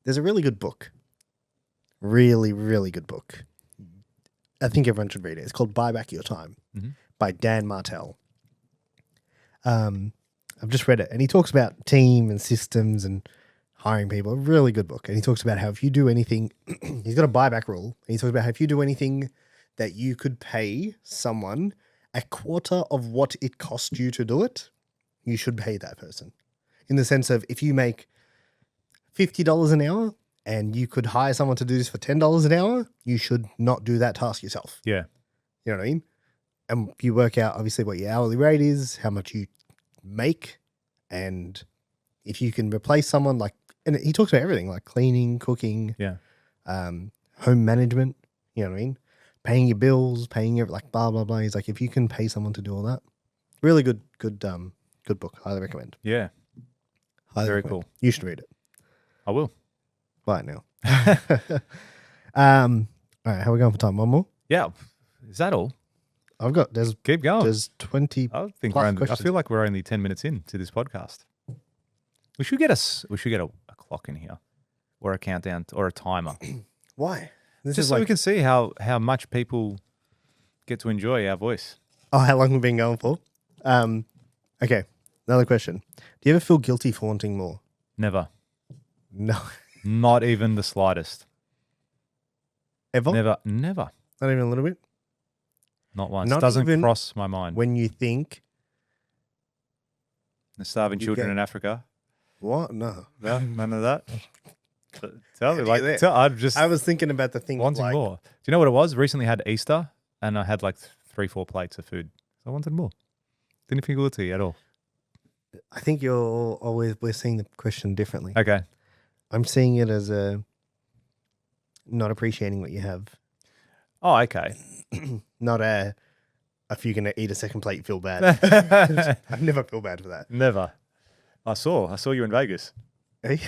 There's a really good book. Really, really good book. I think everyone should read it. It's called Buy Back Your Time by Dan Martell. I've just read it, and he talks about team and systems and hiring people. A really good book. And he talks about how if you do anything, he's got a buyback rule. And he talks about how if you do anything that you could pay someone a quarter of what it cost you to do it, you should pay that person. In the sense of if you make $50 an hour and you could hire someone to do this for $10 an hour, you should not do that task yourself. Yeah. You know what I mean? And you work out obviously what your hourly rate is, how much you make, and if you can replace someone like, and he talks about everything like cleaning, cooking, home management, you know what I mean? Paying your bills, paying your like blah, blah, blah. He's like, if you can pay someone to do all that, really good book. Highly recommend. Yeah. Very cool. You should read it. I will. Right now. All right, how are we going for time? One more? Yeah. Is that all? Keep going. There's 20 I think plus I questions. feel like we're only 10 minutes into this podcast. We should get a clock in here, or a countdown, or a timer. Why? Just so we can see how much people get to enjoy our voice. Oh, how long we've been going for? Okay, another question. Do you ever feel guilty for wanting more? Never. No. Not even the slightest. Ever? Never. Not even a little bit? Not once. Not Doesn't even cross my mind. When you think... The starving children in Africa. What? No. No, none of that. Tell me, I was thinking about the thing wanting more. Do you know what it was? Recently had Easter, and I had like 3-4 plates of food. So I wanted more. Didn't feel guilty at all. I think we're seeing the question differently. Okay. I'm seeing it as not appreciating what you have. Oh, okay. Not if you're going to eat a second plate, you feel bad. I never feel bad for that. Never. I saw you in Vegas. Hey?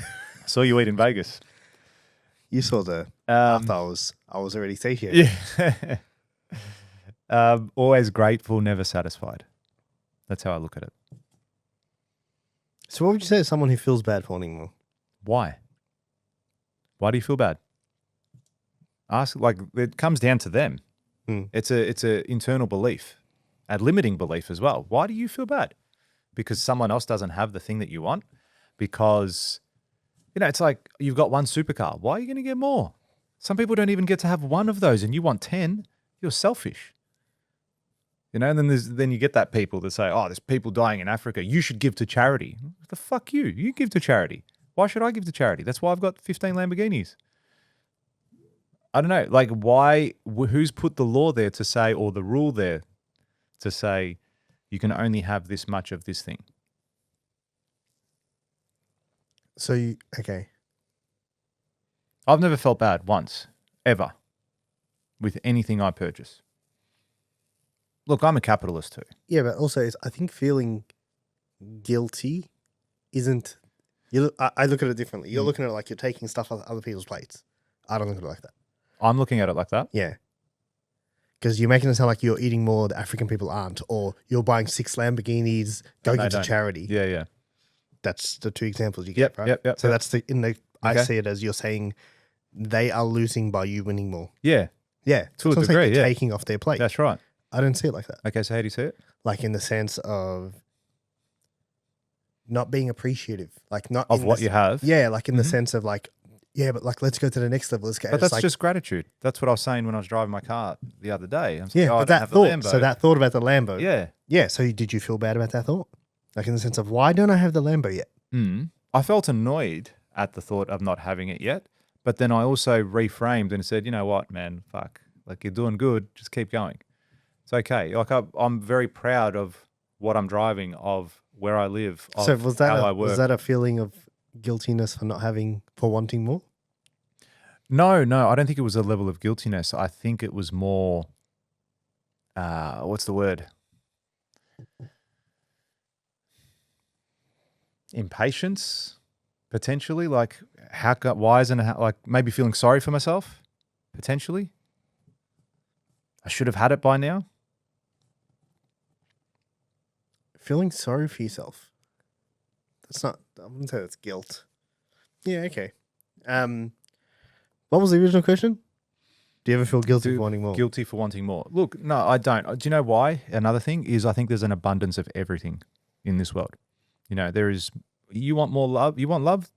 I saw you eat in Vegas. You saw the after I was already satiated. Yeah. Always grateful, never satisfied. That's how I look at it. So what would you say to someone who feels bad for wanting more? Why? Why do you feel bad? Ask, like, it comes down to them. It's a internal belief, a limiting belief as well. Why do you feel bad? Because someone else doesn't have the thing that you want? Because, it's like you've got one supercar. Why are you going to get more? Some people don't even get to have one of those and you want 10. You're selfish. And then you get that people that say, oh, there's people dying in Africa. You should give to charity. The fuck you. You give to charity. Why should I give to charity? That's why I've got 15 Lamborghinis. I don't know. Like, why? Who's put the law there to say, or the rule there to say, you can only have this much of this thing? So okay. I've never felt bad once, ever, with anything I purchase. Look, I'm a capitalist too. Yeah, but also I think feeling guilty isn't... I look at it differently. You're looking at it like you're taking stuff off other people's plates. I don't look at it like that. I'm looking at it like that? Yeah. Because you're making it sound like you're eating more that African people aren't, or you're buying 6 Lamborghinis, going into charity. Yeah, yeah. That's the 2 examples you get, right? Yep. So that's I see it as you're saying they are losing by you winning more. Yeah. Yeah. To a degree, yeah. Taking off their plate. That's right. I don't see it like that. Okay, so how do you see it? Like in the sense of not being appreciative. Like not of what you have? Yeah, like in the sense of like, yeah, but like let's go to the next level. Let's go. But that's just gratitude. That's what I was saying when I was driving my car the other day. I'm saying, but that thought. So that thought about the Lambo. Yeah. Yeah. So did you feel bad about that thought? Like in the sense of why don't I have the Lambo yet? I felt annoyed at the thought of not having it yet. But then I also reframed and said, you know what, man, fuck. Like you're doing good. Just keep going. It's okay. Like I'm very proud of what I'm driving, of where I live, of so was that how I work. Was that a feeling of guiltiness for wanting more? No, I don't think it was a level of guiltiness. I think it was more, what's the word? Impatience, potentially. Like, why isn't it, like maybe feeling sorry for myself, potentially. I should have had it by now. Feeling sorry for yourself. That's not, I wouldn't say that's guilt. Yeah, okay. What was the original question? Do you ever feel guilty for wanting more? Guilty for wanting more. Look, no, I don't. Do you know why? Another thing is I think there's an abundance of everything in this world. You know, you want more love. You want love,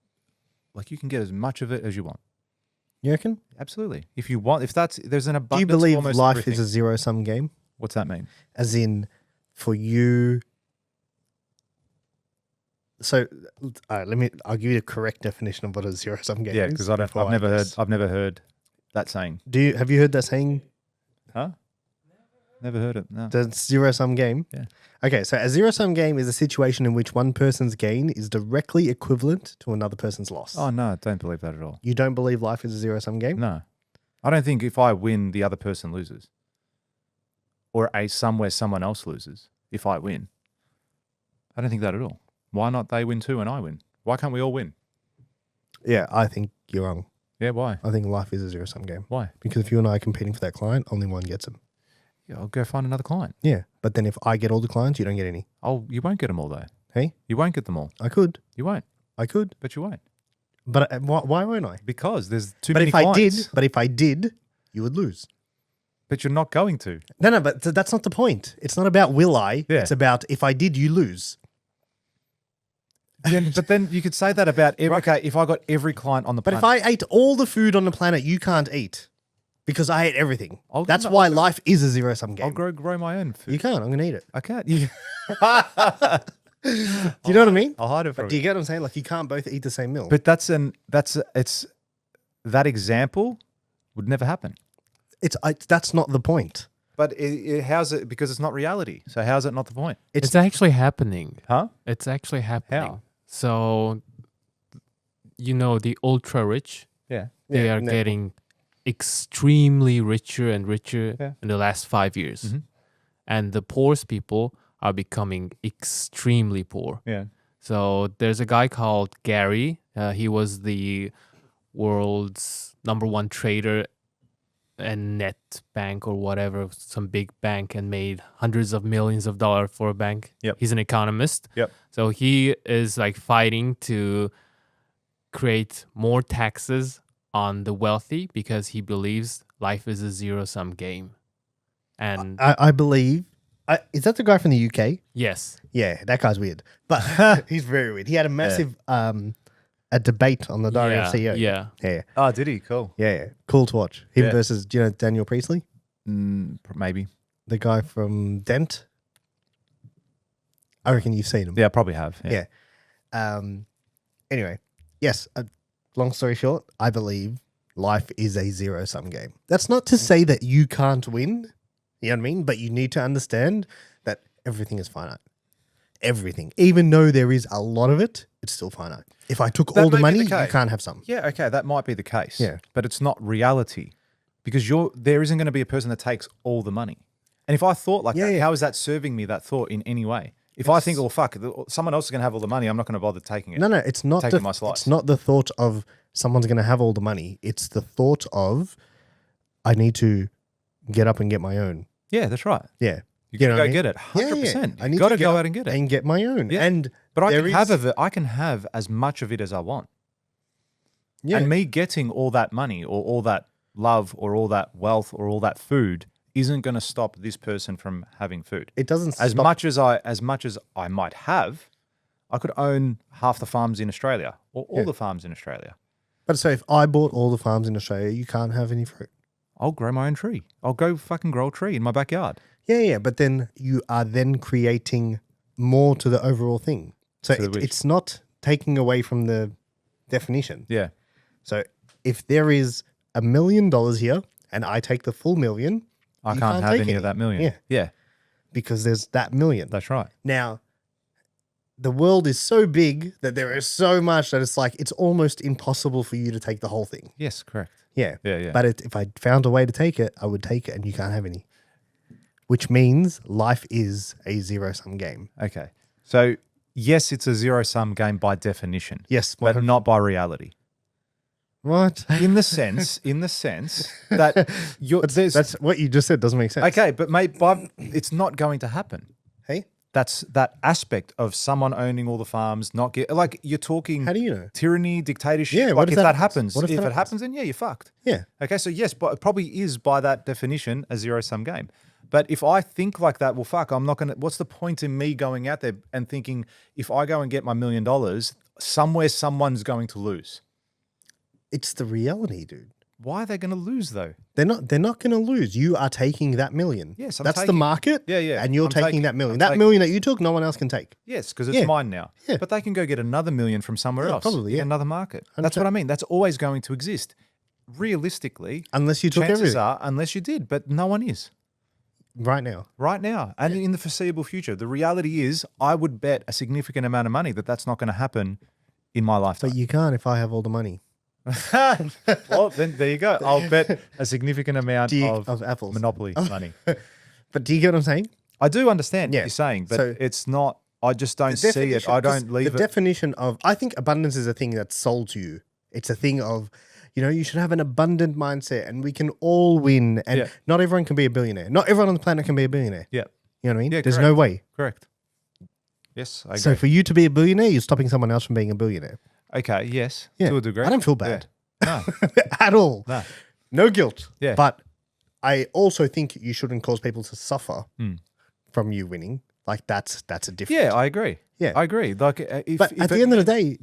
like you can get as much of it as you want. You reckon? Absolutely. There's an abundance. Do you believe of life everything. is a zero-sum game? What's that mean? As in, for you. So, all right, I'll give you the correct definition of what a zero-sum game is. Yeah, because I've never heard that saying. Have you heard that saying? Huh? Never heard it. No. The zero-sum game? Yeah. Okay, so a zero-sum game is a situation in which one person's gain is directly equivalent to another person's loss. Oh, no, I don't believe that at all. You don't believe life is a zero-sum game? No. I don't think if I win, the other person loses. Or somewhere someone else loses if I win. I don't think that at all. Why not they win too and I win? Why can't we all win? Yeah, I think you're wrong. Yeah, why? I think life is a zero-sum game. Why? Because if you and I are competing for that client, only one gets them. Yeah, I'll go find another client. Yeah, but then if I get all the clients, you don't get any. Oh, you won't get them all though. Hey? You won't get them all. I could. You won't. I could. But you won't. But why won't I? Because there's too many clients. But if I did, you would lose. But you're not going to. No, but that's not the point. It's not about will I. Yeah. It's about if I did, you lose. But then you could say that about if I got every client on the planet. But if I ate all the food on the planet, you can't eat because I ate everything. That's why life is a zero-sum game. I'll grow my own food. You can't. I'm going to eat it. I can't. Do you know what I mean? I'll hide it from But do you get what I'm saying? Like you can't both eat the same meal. But that example would never happen. That's not the point. But how's it? Because it's not reality. So how's it not the point? It's actually happening. Huh? It's actually happening. How? So, the ultra rich, they are getting extremely richer and richer in the last 5 years. Mm-hmm. And the poorest people are becoming extremely poor. Yeah. So there's a guy called Gary. He was the world's #1 trader and net bank or whatever, some big bank, and made hundreds of millions of dollars for a bank. Yep. He's an economist. Yep. So he is like fighting to create more taxes on the wealthy because he believes life is a zero-sum game. And I believe. Is that the guy from the UK? yes. Yeah, that guy's weird. But he's very weird. He had a massive a debate on the Diary of CEO. Yeah. Yeah. Oh, did he? Cool. Yeah. Cool to watch. Him Yeah. versus, do you know Daniel Priestley? Maybe. The guy from Dent? I reckon you've seen him. Yeah, I probably have. Yeah. Anyway, yes, long story short, I believe life is a zero-sum game. That's not to say that you can't win, you know what I mean? But you need to understand that everything is finite. Everything. Even though there is a lot of it, it's still finite. If I took all the money, you can't have some. Yeah, okay, that might be the case. Yeah. But it's not reality because there isn't going to be a person that takes all the money. And if I thought like that, how is that serving me, that thought, in any way? If I think, oh, fuck, someone else is going to have all the money, I'm not going to bother taking it. No, it's not. My slice. It's not the thought of someone's going to have all the money. It's the thought of I need to get up and get my own. Yeah, that's right. Yeah. You got to go get it. 100%. I need got to go out and get it. And get my own. Yeah. But I can have as much of it as I want. Yeah. And me getting all that money or all that love or all that wealth or all that food isn't going to stop this person from having food. It doesn't as much as I might have, I could own half the farms in Australia or all the farms in Australia. But so if I bought all the farms in Australia, you can't have any fruit. I'll grow my own tree. I'll go fucking grow a tree in my backyard. Yeah, but then you are then creating more to the overall thing. So it's not taking away from the definition. Yeah. So if there is $1 million here and I take the full million, I can't have any of that million. Yeah. Yeah. Because there's that million. That's right. Now, the world is so big that there is so much that it's like it's almost impossible for you to take the whole thing. Yes, correct. Yeah. Yeah. But if I found a way to take it, I would take it and you can't have any. Which means life is a zero-sum game. Okay. So, yes, it's a zero-sum game by definition. Yes. But not by reality. What? In the sense that that's what you just said doesn't make sense. Okay, but mate, it's not going to happen. Hey? That's that aspect of someone owning all the farms, not get like you're talking. How do you know? Tyranny, dictatorship. Yeah, what like if if that that happens? happens, What if if that it happens, then yeah, you're fucked. Yeah. Okay, so yes, but it probably is by that definition a zero-sum game. But if I think like that, well, fuck, I'm not gonna. What's the point in me going out there and thinking if I go and get my $1 million, somewhere someone's going to lose? It's the reality, dude. Why are they going to lose though? They're not going to lose. You are taking that $1 million. Yes, I'm that's the taking- market. Yeah, yeah. And you're I'm taking taking- that $1 million. I'm That $1 taking- million that you took, no one else can take. Yes, because it's Yeah. mine now. Yeah. But they can go get another $1 million from somewhere Yeah, else. probably, yeah. Another market. That's 100%. what I mean. That's always going to exist. Realistically, Unless you took chances everything are, unless you did, but no one is. right now. Right now and in the foreseeable future. The reality is I would bet a significant amount of money that that's not going to happen in my lifetime. But you can't if I have all the money. Well, then there you go. I'll bet a significant amount Of apples. monopoly money. But do you get what I'm saying? I do understand Yeah. what you're saying, but So- it's not, I just don't see it. Definition- I 'cause don't leave the it. definition of, I think abundance is a thing that's sold to you. It's a thing of, you should have an abundant mindset and we can all win. And Yeah. not everyone can be a billionaire. Not everyone on the planet can be a billionaire. Yeah, You know what I mean? Yeah, There's no way. correct. Yes, I agree. So for you to be a billionaire, you're stopping someone else from being a billionaire. Okay, yes, Yeah. to a degree. I don't feel bad No, at all. no. No guilt. Yeah. But I also think you shouldn't cause people to suffer Mm. from you winning. Like that's a different. Yeah, I agree. Yeah. I agree. Like, if, But if at the end of the day,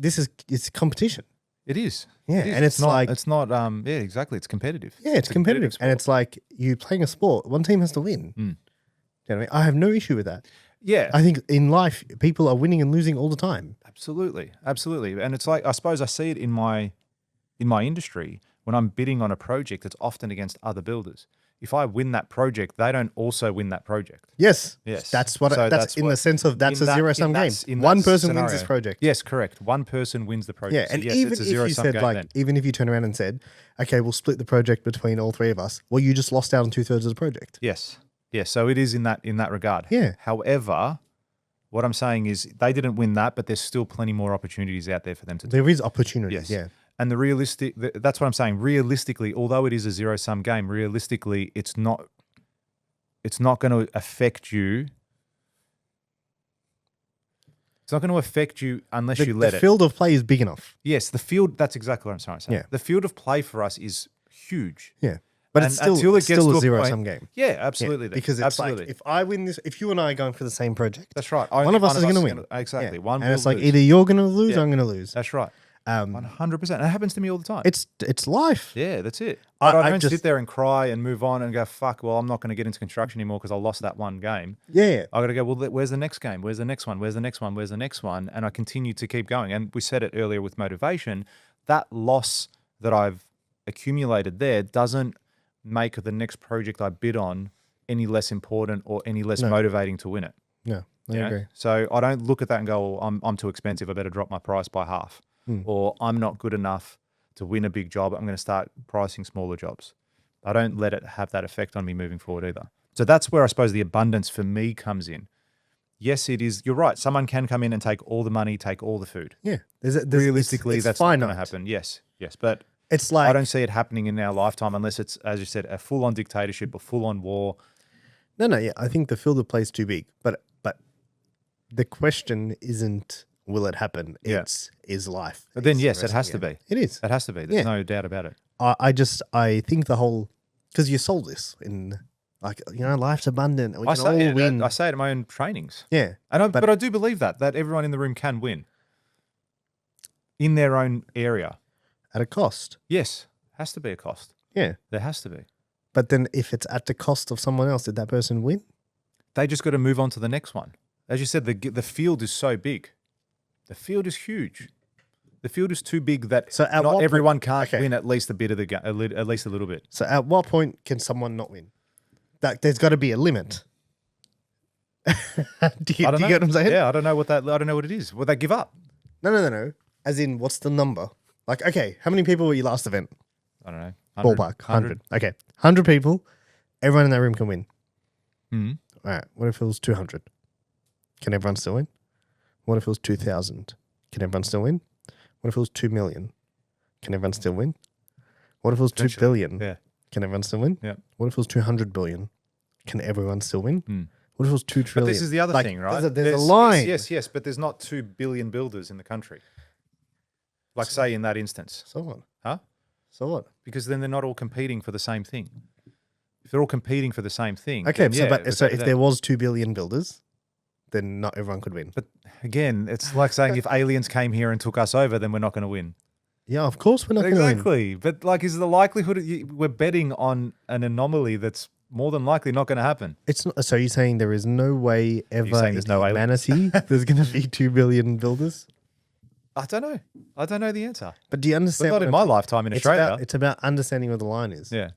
it's competition. it is. Yeah, It is. and it's like- it's not. Yeah, exactly. It's competitive. Yeah, it's a competitive. And sport. it's like you playing a sport, one team has to win. Mm. You know what I mean? I have no issue with that. Yeah, I think in life, people are winning and losing all the time. absolutely, absolutely. And it's like I suppose I see it in my industry when I'm bidding on a project. It's often against other builders. If I win that project, they don't also win that project. Yes. Yes. That's what, So that's in the sense of that's in a that- zero-sum in game. that- in that One person wins scenario. this project. Yes, correct. One person wins the project. Yeah, So and yes, even it's a if you zero-sum said game like, then. even if you turn around and said, okay, we'll split the project between all three of us. Well, you just lost out on 2/3 of the project. Yes. Yes. So it is in that regard. Yeah. However, what I'm saying is they didn't win that, but there's still plenty more opportunities out there for them to do. There is opportunities. Yes. Yeah. And that's what I'm saying. Realistically, although it is a zero-sum game, realistically, it's not going to affect you. It's not going to affect you unless you let the it. field of play is big enough. Yes, the field. That's exactly what I'm trying to say. Yeah. The field of play for us is huge. Yeah. But And it's still, until it it's gets still to a a zero-sum point- game. Yeah, absolutely. Yeah, because it's absolutely. like, if I win this, if you and I are going for the same project, That's right. one of us is going to win. Exactly. Yeah. One and will it's like lose. either you're going to lose Yeah. or I'm going to lose. That's right. 100%. It happens to me all the time. It's life. Yeah, that's it. I- But I I don't just- sit there and cry and move on and go, fuck, well, I'm not going to get into construction anymore because I lost that one game. Yeah. I got to go, well, where's the next game? Where's the next one? Where's the next one? Where's the next one? And I continue to keep going. And we said it earlier with motivation, that loss that I've accumulated there doesn't make the next project I bid on any less important or any less No. motivating to win it. No, I you know? agree. So I don't look at that and go, well, I'm too expensive. I better drop my price by half. Or I'm not good enough to win a big job. I'm going to start pricing smaller jobs. I don't let it have that effect on me moving forward either. So that's where I suppose the abundance for me comes in. Yes, it is. You're right. Someone can come in and take all the money, take all the food. Yeah. Realistically, it's that's not finite. going to happen. Yes, yes. But It's like, I don't see it happening in our lifetime unless it's, as you said, a full-on dictatorship or full-on war. no, yeah. I think the field of play is too big. But the question isn't, will it happen? Yeah. It's, is life. But then, It's yes, the it has to rest be. of it. It is. It has to be. There's Yeah. no doubt about it. I think the whole, because you sold this in, like, life's abundant and we I can all say, win. I say it in my own trainings. Yeah. But I do believe that everyone in the room can win in their own area. At a cost. Yes, has to be a cost. Yeah. There has to be. But then if it's at the cost of someone else, did that person win? They just got to move on to the next one. As you said, the field is so big. The field is huge. The field is too big that So at what not point- everyone can't okay. win at least a bit of the game, at least a little bit. So at what point can someone not win? There's got to be a limit. do you, I don't do you know. get what I'm saying? Yeah, I don't know what it is. Will they give up? No. As in, what's the number? Like, okay, how many people were your last event? I don't know. Ballpark, 100. Okay, 100 people. Everyone in that room can win. Mhm. All right, what if it was 200? Can everyone still win? What if it was 2,000? Can everyone still win? What if it was 2 million? Can everyone still win? What if it was 2 Eventually. billion? Yeah. Can everyone still win? Yeah. What if it was 200 billion? Can everyone still win? Mm. What if it was 2 But trillion? this is the other Like, thing, right? There's a line. Yes, but there's not 2 billion builders in the country. Like, say, in that instance. So what? Huh? So what? Because then they're not all competing for the same thing. If they're all competing for the same thing. Okay, then so if there was 2 billion builders, then not everyone could win. But again, it's like saying if aliens came here and took us over, then we're not going to win. Yeah, of course we're not going to win. Exactly. But like, is the likelihood we're betting on an anomaly that's more than likely not going to happen? It's not, so you're saying there is no way ever saying in there's no humanity there's going to be 2 billion builders? I don't know. I don't know the answer. But do you But understand? not in my lifetime in Australia. It's about understanding where the line is. Yeah.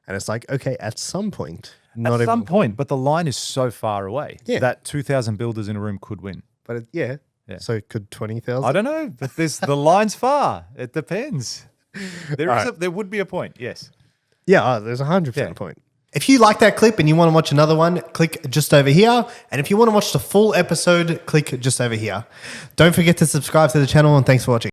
And it's like, okay, at some point, not At some everyone, point, but the line is so far away Yeah. that 2,000 builders in a room could win. but yeah. Yeah. So could 20,000? I don't know, but the line's far. It depends. There would be a point, yes. Yeah, there's 100% Yeah. point. If you like that clip and you want to watch another one, click just over here. And if you want to watch the full episode, click just over here. Don't forget to subscribe to the channel, and thanks for watching.